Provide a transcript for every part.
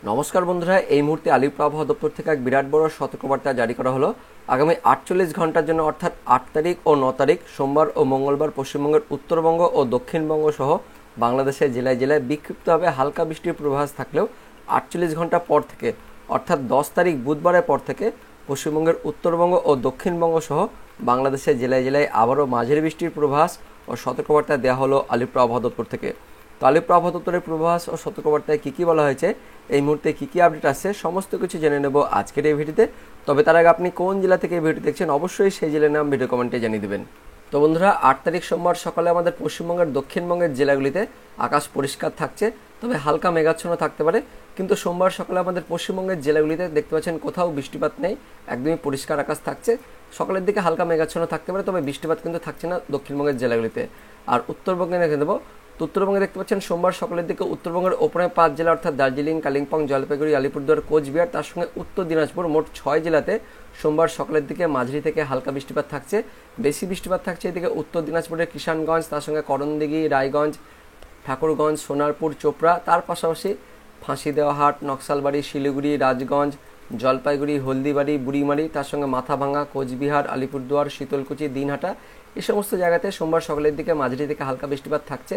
নমস্কার বন্ধুরা, এই মুহূর্তে আলিপুর আবহাওয়া দপ্তর থেকে এক বিরাট বড় সতর্কবার্তা জারি করা হলো। আগামী 48 ঘন্টার জন্য অর্থাৎ 8 তারিখ ও 9 তারিখ সোমবার ও মঙ্গলবার পশ্চিমবঙ্গের উত্তরবঙ্গ ও দক্ষিণবঙ্গ সহ বাংলাদেশের জেলায় জেলায় বিক্ষিপ্তভাবে হালকা বৃষ্টির পূর্বাভাস থাকলেও 48 ঘন্টা পর থেকে অর্থাৎ 10 তারিখ বুধবারের পর থেকে পশ্চিমবঙ্গের উত্তরবঙ্গ ও দক্ষিণবঙ্গ সহ বাংলাদেশের জেলায় জেলায় আবারও মাঝারি বৃষ্টির পূর্বাভাস ও সতর্কবার্তা দেওয়া হলো আলিপুর আবহাওয়া দপ্তর থেকে। তো আলিপুর আবহাওয়া দপ্তরের পূর্বাভাস ও সতর্কবার্তায় কী বলা হয়েছে, এই মুহূর্তে কী আপডেট আসছে সমস্ত কিছু জেনে নেব আজকের এই ভিডিওতে। তবে তার আগে আপনি কোন জেলা থেকে এই ভিডিও দেখছেন অবশ্যই সেই জেলার নাম ভিডিও কমেন্টে জানিয়ে দেবেন। তো বন্ধুরা, 8 তারিখ সোমবার সকালে আমাদের পশ্চিমবঙ্গের দক্ষিণবঙ্গের জেলাগুলিতে আকাশ পরিষ্কার থাকছে, তবে হালকা মেঘাচ্ছন্ন থাকতে পারে। কিন্তু সোমবার সকালে আমাদের পশ্চিমবঙ্গের জেলাগুলিতে দেখতে পাচ্ছেন কোথাও বৃষ্টিপাত নেই, একদমই পরিষ্কার আকাশ থাকছে। সকালের দিকে হালকা মেঘাচ্ছন্ন থাকতে পারে, তবে বৃষ্টিপাত কিন্তু থাকছে না দক্ষিণবঙ্গের জেলাগুলিতে। আর উত্তরবঙ্গে দেখে দেবো, তো উত্তরবঙ্গে দেখতে পাচ্ছেন সোমবার সকালের দিকে উত্তরবঙ্গের ওপরে 5 জেলা অর্থাৎ দার্জিলিং, কালিম্পং, জলপাইগুড়ি, আলিপুরদুয়ার, কোচবিহার, তার সঙ্গে উত্তর দিনাজপুর, মোট 6 জেলাতে সোমবার সকালের দিকে মাঝারি থেকে হালকা বৃষ্টিপাত থাকছে। বেশি বৃষ্টিপাত থাকছে এদিকে উত্তর দিনাজপুরের কিষানগঞ্জ, তার সঙ্গে করণদিঘি, রায়গঞ্জ, ঠাকুরগঞ্জ, সোনারপুর, চোপড়া, তার পাশাপাশি ফাঁসিদেওহাট, নকশালবাড়ি, শিলিগুড়ি, রাজগঞ্জ, জলপাইগুড়ি, হলদিবাড়ি, বুড়িমারি, তার সঙ্গে মাথাভাঙা, কোচবিহার, আলিপুরদুয়ার, শীতলকুচি, দিনহাটা, এই সমস্ত জায়গাতে সোমবার সকালের দিকে মাঝারি থেকে হালকা বৃষ্টিপাত থাকছে।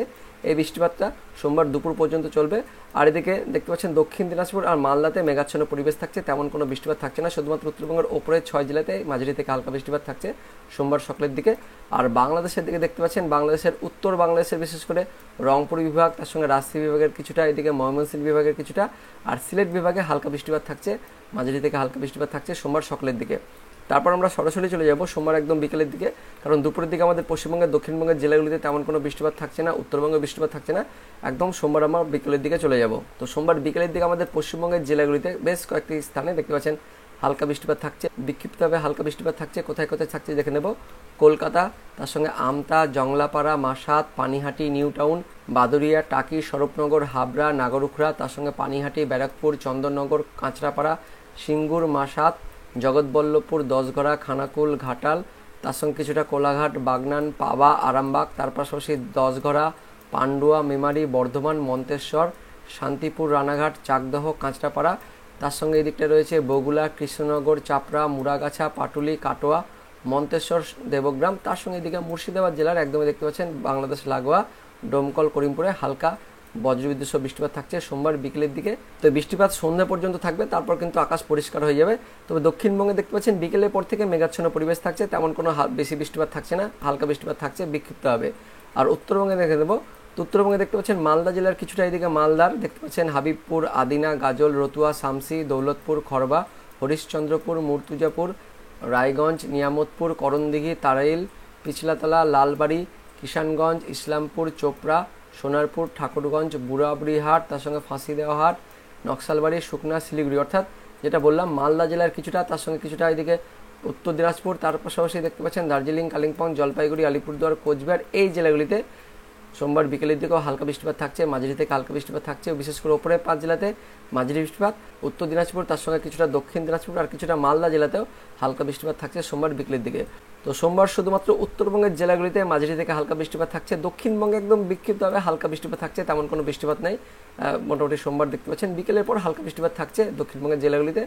এই বৃষ্টিপাতটা সোমবার দুপুর পর্যন্ত চলবে। আর এদিকে দেখতে পাচ্ছেন দক্ষিণ দিনাজপুর আর মালদাতে মেঘাচ্ছন্ন পরিবেশ থাকছে, তেমন কোনো বৃষ্টিপাত থাকছে না। শুধুমাত্র উত্তরবঙ্গের ওপরে 6 জেলাতে মাঝারি থেকে হালকা বৃষ্টিপাত থাকছে সোমবার সকালের দিকে। আর বাংলাদেশের দিকে দেখতে পাচ্ছেন বাংলাদেশের উত্তর বাংলাদেশের বিশেষ করে রংপুর বিভাগ, তার সঙ্গে রাজশাহী বিভাগের কিছুটা, এদিকে ময়মনসিংহ বিভাগের কিছুটা, আর সিলেট বিভাগে হালকা বৃষ্টিপাত থাকছে, মাঝারি থেকে হালকা বৃষ্টিপাত থাকছে সোমবার সকালের দিকে। তারপর আমরা সরাসরি চলে যাব সোমবার একদম বিকেলের দিকে, কারণ দুপুরের দিকে আমাদের পশ্চিমবঙ্গের দক্ষিণবঙ্গের জেলাগুলিতে তেমন কোনো বৃষ্টিপাত থাকছে না, উত্তরবঙ্গে বৃষ্টিপাত থাকছে না। একদম সোমবার আমরা বিকেলের দিকে চলে যাব। তো সোমবার বিকেলের দিকে আমাদের পশ্চিমবঙ্গের জেলাগুলিতে বেশ কয়েকটি স্থানে দেখতে পাচ্ছেন হালকা বৃষ্টিপাত থাকছে, বিক্ষিপ্তভাবে হালকা বৃষ্টিপাত থাকছে। কোথায় কোথায় থাকছে দেখে নেব। কলকাতা, তার সঙ্গে আমতা, জংলাপাড়া, মাসাত, পানিহাটি, নিউ টাউন, বাদুরিয়া, টাকি, স্বরূপনগর, হাবড়া, নাগরুখরা, তার সঙ্গে পানিহাটি, ব্যারাকপুর, চন্দননগর, কাঁচরাপাড়া, সিঙ্গুর, মাসাত, জগৎবল্লভপুর, দশগড়া, খানাকুল, ঘাটাল, তার সঙ্গে কিছুটা কোলাঘাট, বাগনান, পাবা, আরামবাগ, তার পাশাপাশি দশগড়া, পান্ডুয়া, মেমারি, বর্ধমান, মন্তেশ্বর, শান্তিপুর, রানাঘাট, চাকদহ, কাঁচরাপাড়া, তার সঙ্গে এদিকটা রয়েছে বগুলা, কৃষ্ণনগর, চাপড়া, মুরাগাছা, পাটুলি, কাটোয়া, মন্তেশ্বর, দেবগ্রাম, তার সঙ্গে এদিকে মুর্শিদাবাদ জেলার একদমই দেখতে পাচ্ছেন বাংলাদেশ লাগোয়া ডোমকল, করিমপুরে হালকা বজ্রবিদ্যুৎ সহ বৃষ্টিপাত থাকছে সোমবার বিকেলের দিকে। তো বৃষ্টিপাত সন্ধ্যা পর্যন্ত থাকবে, তারপর কিন্তু আকাশ পরিষ্কার হয়ে যাবে। তবে দক্ষিণবঙ্গে দেখতে পাচ্ছেন বিকেলের পর থেকে মেঘাচ্ছন্ন পরিবেশ থাকছে, তেমন কোনো বেশি বৃষ্টিপাত থাকছে না, হালকা বৃষ্টিপাত থাকছে, বিক্ষিপ্ত হবে। আর উত্তরবঙ্গে দেখে দেবো, তো উত্তরবঙ্গে দেখতে পাচ্ছেন মালদা জেলার কিছুটা, এদিকে মালদার দেখতে পাচ্ছেন হাবিবপুর, আদিনা, গাজল, রতুয়া, শামসি, দৌলতপুর, খড়বা, হরিশ্চন্দ্রপুর, মুর্তুজাপুর, রায়গঞ্জ, নিয়ামতপুর, করণদিঘি, তারাইল, পিছলাতলা, লালবাড়ি, কিষানগঞ্জ, ইসলামপুর, চোপড়া, সোনারপুর, ঠাকুরগঞ্জ, বুড়াবুড়িহাট, তার সঙ্গে ফাঁসিদেওহাট, নকশালবাড়ি, শুকনা, শিলিগুড়ি, অর্থাৎ যেটা বললাম মালদা জেলার কিছুটা, তার সঙ্গে কিছুটা এদিকে উত্তর দিনাজপুর, তার পাশাপাশি দেখতে পাচ্ছেন দার্জিলিং, কালিম্পং, জলপাইগুড়ি, আলিপুরদুয়ার, কোচবিহার, এই জেলাগুলিতে সোমবার বিকেলের দিকেও হালকা বৃষ্টিপাত থাকছে, মাঝারি থেকে হালকা বৃষ্টিপাত থাকছে। বিশেষ করে ওপরে 5 জেলাতে মাঝারি বৃষ্টিপাত, উত্তর দিনাজপুর, তার সঙ্গে কিছুটা দক্ষিণ দিনাজপুর আর কিছুটা মালদা জেলাতেও হালকা বৃষ্টিপাত থাকছে সোমবার বিকেলের দিকে। তো সোমবার শুধুমাত্র উত্তরবঙ্গের জেলাগুলিতে মাঝারি থেকে হালকা বৃষ্টিপাত থাকছে, দক্ষিণবঙ্গে একদম বিক্ষিপ্তভাবে হালকা বৃষ্টিপাত থাকছে, তেমন কোনো বৃষ্টিপাত নেই। মোটামুটি সোমবার দেখতে পাচ্ছেন বিকেলের পর হালকা বৃষ্টিপাত থাকছে দক্ষিণবঙ্গের জেলাগুলিতে।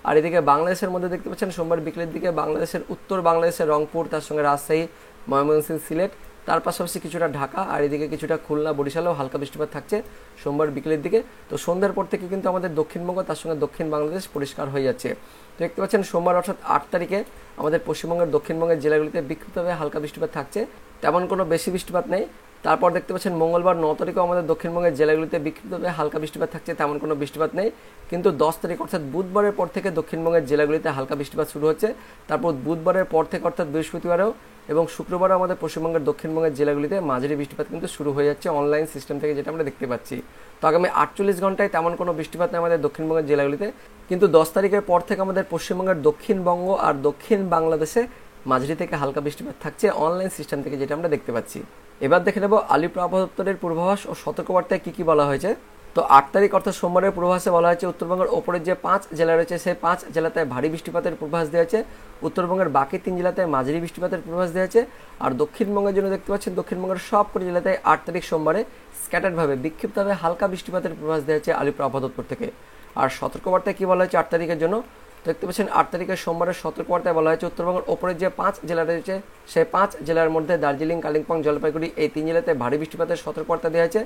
আর এদিকে বাংলাদেশের মধ্যে দেখতে পাচ্ছেন সোমবার বিকেলের দিকে বাংলাদেশের উত্তর বাংলাদেশের রংপুর, তার সঙ্গে রাজশাহী, ময়মনসিংহ, সিলেট, তার পাশাপাশি কিছুটা ঢাকা আর এদিকে কিছুটা খুলনা, বরিশালেও হালকা বৃষ্টিপাত থাকছে সোমবার বিকেলের দিকে। তো সন্ধ্যার পর থেকে কিন্তু আমাদের দক্ষিণবঙ্গ, তার সঙ্গে দক্ষিণ বাংলাদেশ পরিষ্কার হয়ে যাচ্ছে। তো দেখতে পাচ্ছেন সোমবার অর্থাৎ 8 তারিখে আমাদের পশ্চিমবঙ্গের দক্ষিণবঙ্গের জেলাগুলিতে বিক্ষিপ্তভাবে হালকা বৃষ্টিপাত থাকছে, তেমন কোনো বেশি বৃষ্টিপাত নেই। তারপর দেখতে পাচ্ছেন মঙ্গলবার 9 তারিখেও আমাদের দক্ষিণবঙ্গের জেলাগুলিতে বিক্ষিপ্তভাবে হালকা বৃষ্টিপাত থাকছে, তেমন কোনো বৃষ্টিপাত নেই। কিন্তু 10 তারিখ অর্থাৎ বুধবারের পর থেকে দক্ষিণবঙ্গের জেলাগুলিতে হালকা বৃষ্টিপাত শুরু হচ্ছে। তারপর বুধবারের পর থেকে অর্থাৎ বৃহস্পতিবারেও এবং শুক্রবারও আমাদের পশ্চিমবঙ্গের দক্ষিণবঙ্গের জেলাগুলিতে মাঝারি বৃষ্টিপাত কিন্তু শুরু হয়ে যাচ্ছে অনলাইন সিস্টেম থেকে, যেটা আমরা দেখতে পাচ্ছি। তো আগামী 48 ঘন্টায় তেমন কোনো বৃষ্টিপাত নেই আমাদের দক্ষিণবঙ্গের জেলাগুলিতে, কিন্তু 10 তারিখের পর থেকে আমাদের পশ্চিমবঙ্গের দক্ষিণবঙ্গ আর দক্ষিণ বাংলাদেশে মাঝারি থেকে হালকা বৃষ্টিপাত থাকছে অনলাইন সিস্টেম থেকে, যেটা আমরা দেখতে পাচ্ছি। এবার দেখে নেব আলিপুর আবহাওয়া দপ্তরের পূর্বাভাস ও সতর্কবার্তায় কী বলা হয়েছে। তো 8 তারিখ অর্থাৎ সোমবারের পূর্বাভাসে বলা হয়েছে উত্তরবঙ্গের ওপরের যে 5 জেলা রয়েছে সেই 5 জেলাতে ভারী বৃষ্টিপাতের পূর্বাভাস দেওয়া হয়েছে, উত্তরবঙ্গের বাকি 3 জেলাতে মাঝারি বৃষ্টিপাতের পূর্বাভাস দেওয়া হয়েছে। আর দক্ষিণবঙ্গের জন্য দেখতে পাচ্ছেন দক্ষিণবঙ্গের সবকটি জেলাতে 8 তারিখ সোমবারে স্ক্যাটারভাবে বিক্ষিপ্তভাবে হালকা বৃষ্টিপাতের পূর্বাভাস দেওয়া হয়েছে আলিপুর আবহাওয়া দপ্তর থেকে। আর সতর্কবার্তায় কি বলা হয়েছে 8 তারিখের জন্য, দেখতে পাচ্ছেন 8 তারিখের সোমবারের সতর্কবার্তায় বলা হয়েছে উত্তরবঙ্গের ওপরে যে 5 জেলা রয়েছে সেই 5 জেলার মধ্যে দার্জিলিং, কালিম্পং, জলপাইগুড়ি এই 3 জেলাতে ভারী বৃষ্টিপাতের সতর্কবার্তা দেওয়া হয়েছে।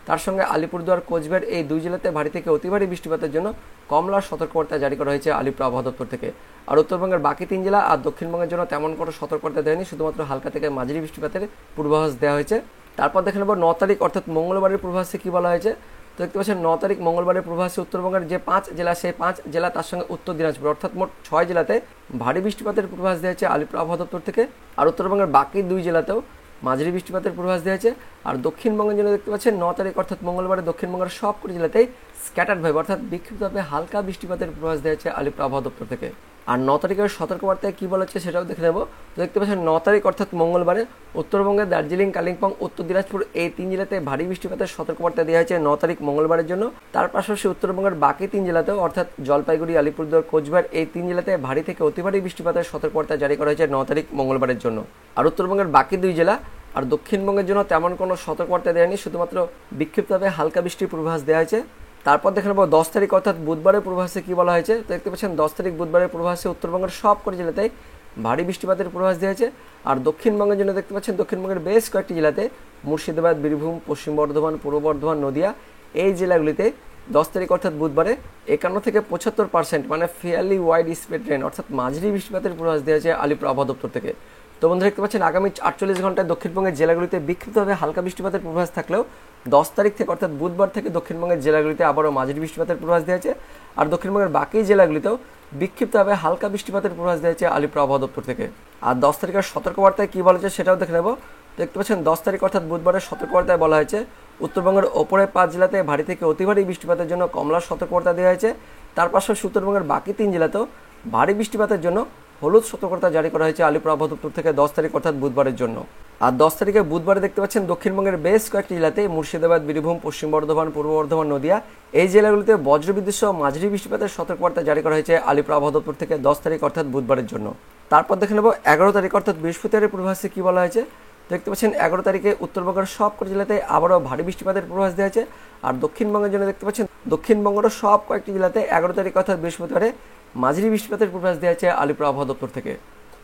তার সঙ্গে আলিপুরদুয়ার, কোচবিহার এই 2 জেলাতে ভারী থেকে অতি ভারী বৃষ্টিপাতের জন্য কমলা সতর্কবার্তা জারি করা হয়েছে আলিপুর আবহাওয়া দপ্তর থেকে। আর উত্তরবঙ্গের বাকি 3 জেলা আর দক্ষিণবঙ্গের জন্য তেমন কোনো সতর্কবার্তা দেয়নি, শুধুমাত্র হালকা থেকে মাঝারি বৃষ্টিপাতের পূর্বাভাস দেওয়া হয়েছে। তারপর দেখে নেব 9 তারিখ অর্থাৎ মঙ্গলবারের পূর্বাভাসে কি বলা হয়েছে। তো দেখতে পাচ্ছেন 9 তারিখ মঙ্গলবারের পূর্বাভাসে উত্তরবঙ্গের যে 5 জেলা সেই 5 জেলা তার সঙ্গে উত্তর দিনাজপুর অর্থাৎ মোট 6 জেলাতে ভারী বৃষ্টিপাতের পূর্বাভাস দেওয়া হয়েছে আলিপুর আবহাওয়া দপ্তর থেকে। আর উত্তরবঙ্গের বাকি 2 জেলাতেও মাঝারি বৃষ্টিপাতের পূর্বাভাস দেওয়া হয়েছে। আর দক্ষিণবঙ্গের জন্য দেখতে পাচ্ছেন 9 তারিখ অর্থাৎ মঙ্গলবারে দক্ষিণবঙ্গের সবকটি জেলাতেই স্ক্যাটার্ড ভাবে অর্থাৎ বিক্ষিপ্তভাবে হালকা বৃষ্টিপাতের পূর্বাভাস দেওয়া হয়েছে আলিপুর আবহাওয়া দপ্তর থেকে। আর 9 তারিখের সতর্কবার্তায় কী বলা হচ্ছে সেটাও দেখে নেব। তো দেখতে পাচ্ছেন 9 তারিখ অর্থাৎ মঙ্গলবারে উত্তরবঙ্গের দার্জিলিং, কালিম্পং, উত্তর দিনাজপুর এই 3 জেলাতে ভারী বৃষ্টিপাতের সতর্কবার্তা দেওয়া হয়েছে 9 তারিখ মঙ্গলবারের জন্য। তার পাশাপাশি উত্তরবঙ্গের বাকি 3 জেলাতেও অর্থাৎ জলপাইগুড়ি, আলিপুরদুয়ার, কোচবিহার এই 3 জেলাতে ভারী থেকে অতি ভারী বৃষ্টিপাতের সতর্কবার্তা জারি করা হয়েছে 9 তারিখ মঙ্গলবারের জন্য। আর উত্তরবঙ্গের বাকি 2 জেলা আর দক্ষিণবঙ্গের জন্য তেমন কোনো সতর্কবার্তা দেয়নি, শুধুমাত্র বিক্ষিপ্তভাবে হালকা বৃষ্টির পূর্বাভাস দেওয়া হয়েছে। তারপর দেখে নেব 10 তারিখ অর্থাৎ বুধবারের পূর্বাভাসে কি বলা হয়েছে। তো দেখতে পাচ্ছেন 10 তারিখ বুধবারের পূর্বাভাসে উত্তরবঙ্গের সবকটি জেলাতেই ভারী বৃষ্টিপাতের পূর্বাভাস দেওয়া হয়েছে। আর দক্ষিণবঙ্গের জন্য দেখতে পাচ্ছেন দক্ষিণবঙ্গের বেশ কয়েকটি জেলাতে মুর্শিদাবাদ, বীরভূম, পশ্চিম বর্ধমান, পূর্ব বর্ধমান, নদিয়া এই জেলাগুলিতে 10 তারিখ অর্থাৎ বুধবারে 51 থেকে 75% মানে ফেয়ারলি ওয়াইড স্প্রেড রেন অর্থাৎ মাঝারি বৃষ্টিপাতের পূর্বাভাস দেওয়া হয়েছে আলিপুর আবহাওয়া দপ্তর থেকে। তো বন্ধুরা দেখতে পাচ্ছেন আগামী 48 ঘন্টায় দক্ষিণবঙ্গের জেলাগুলিতে বিক্ষিপ্তভাবে হালকা বৃষ্টিপাতের পূর্বাভাস থাকলেও 10 তারিখ থেকে অর্থাৎ বুধবার থেকে দক্ষিণবঙ্গের জেলাগুলিতে আবারও মাঝারি বৃষ্টিপাতের পূর্বাভাস দেওয়া হয়েছে। আর দক্ষিণবঙ্গের বাকি জেলাগুলিতেও বিক্ষিপ্তভাবে হালকা বৃষ্টিপাতের পূর্বাভাস দেওয়া হয়েছে আলিপুর আবহাওয়া দপ্তর থেকে। আর 10 তারিখের সতর্কবার্তায় কী বলা হয়েছে সেটাও দেখে নেব। দেখতে পাচ্ছেন 10 তারিখ অর্থাৎ বুধবারের সতর্কবার্তায় বলা হয়েছে উত্তরবঙ্গের ওপরে 5 জেলাতে ভারী থেকে অতি ভারী বৃষ্টিপাতের জন্য কমলা সতর্কবার্তা দেওয়া হয়েছে। তার পাশাপাশি উত্তরবঙ্গের বাকি 3 জেলাতেও ভারী বৃষ্টিপাতের জন্য হলুদ সতর্কতা জারি করা হয়েছে আলিপুর আবহাওয়া দপ্তর থেকে 10 তারিখ অর্থাৎ বুধবারের জন্য। আর 10 তারিখে বুধবারে দেখতে পাচ্ছেন দক্ষিণবঙ্গের বেশ কয়েকটি জেলাতে মুর্শিদাবাদ, বীরভূম, পশ্চিম বর্ধমান, পূর্ব বর্ধমান, নদিয়া এই জেলাগুলিতে বজ্রবিদ্যুৎ সহ মাঝারি বৃষ্টিপাতের সতর্কবার্তা জারি করা হয়েছে আলিপুর আবহাওয়া দপ্তর থেকে 10 তারিখ অর্থাৎ বুধবারের জন্য। তারপর দেখে নেব 11 তারিখ অর্থাৎ বৃহস্পতিবারের পূর্বাভাসে কী বলা হয়েছে। দেখতে পাচ্ছেন 11 তারিখে উত্তরবঙ্গের সবকটি জেলাতে আবারও ভারী বৃষ্টিপাতের পূর্বাভাস দেওয়া হয়েছে। আর দক্ষিণবঙ্গের জন্য দেখতে পাচ্ছেন দক্ষিণবঙ্গের সব কয়েকটি জেলাতে 11 তারিখ অর্থাৎ বৃহস্পতিবারে মাঝারি বৃষ্টিপাতের পূর্বাভাস দেওয়া হয়েছে আলিপুর আবহাওয়া দপ্তর থেকে।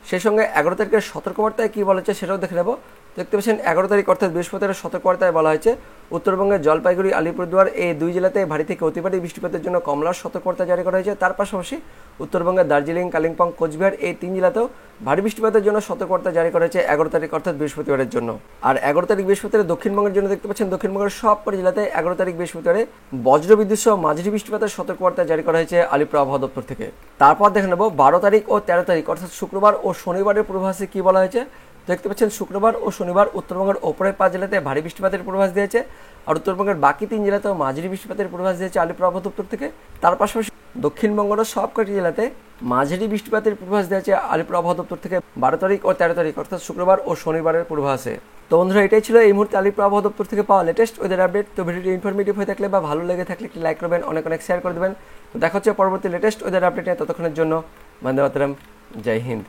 সেই সঙ্গে 11 তারিখের সতর্কবার্তায় কী বলা হয়েছে সেটাও দেখে নেব। দেখতে পাচ্ছেন 11 তারিখ অর্থাৎ বৃহস্পতিবারের সতর্কবার্তায় বলা হয়েছে উত্তরবঙ্গের জলপাইগুড়ি, আলিপুরদুয়ার এই 2 জেলাতে ভারী থেকে অতি ভারী বৃষ্টিপাতের জন্য কমলা সতর্কবার্তা জারি করা হয়েছে। তার পাশাপাশি উত্তরবঙ্গের দার্জিলিং, কালিম্পং, কোচবিহার এই 3 জেলাতেও ভারী বৃষ্টিপাতের জন্য সতর্কবার্তা জারি করা হয়েছে 11 তারিখ অর্থাৎ বৃহস্পতিবারের জন্য। আর 11 তারিখ বৃহস্পতিবারে দক্ষিণবঙ্গের জন্য দেখতে পাচ্ছেন দক্ষিণবঙ্গের সবকটি জেলাতে 11 তারিখ বৃহস্পতিবারে বজ্রবিদ্যুৎ সহ মাঝারি বৃষ্টিপাতের সতর্কবার্তা জারি করা হয়েছে আলিপুর আবহাওয়া দপ্তর থেকে। তারপর দেখে নেব 12 তারিখ ও 13 তারিখ অর্থাৎ শুক্রবার ও শনিবারের পূর্বাভাসে কী বলা হয়েছে। দেখতে পাচ্ছেন শুক্রবার ও শনিবার উত্তরবঙ্গের ওপরে 5 জেলাতে ভারী বৃষ্টিপাতের পূর্বাভাস দিয়েছে। আর উত্তরবঙ্গের বাকি 3 জেলাতেও মাঝারি বৃষ্টিপাতের পূর্বাভাস দিয়েছে আলিপুর আবহাওয়া দপ্তর থেকে। তার পাশাপাশি দক্ষিণবঙ্গের সবকটি জেলাতে মাঝারি বৃষ্টিপাতের পূর্বাভাস দিয়েছে আলিপুর আবহাওয়া দপ্তর থেকে 12 তারিখ ও 13 তারিখ অর্থাৎ শুক্রবার ও শনিবারের পূর্বাভাসে। তো বন্ধুরা এটাই ছিল এই মুহূর্তে আলিপুর আবহাওয়া দপ্তর থেকে পাওয়া লেটেস্ট ওয়েদার আপডেট। তো ভিডিওটি ইনফরমেটিভ হয়ে থাকলে বা ভালো লেগে থাকলে একটি লাইক করবেন, অনেক অনেক শেয়ার করে দেবেন। তো দেখা হচ্ছে পরবর্তী লেটেস্ট ওয়েদার আপডেট নিয়ে, ততক্ষণের জন্য বন্দে মাতরম, জয় হিন্দ।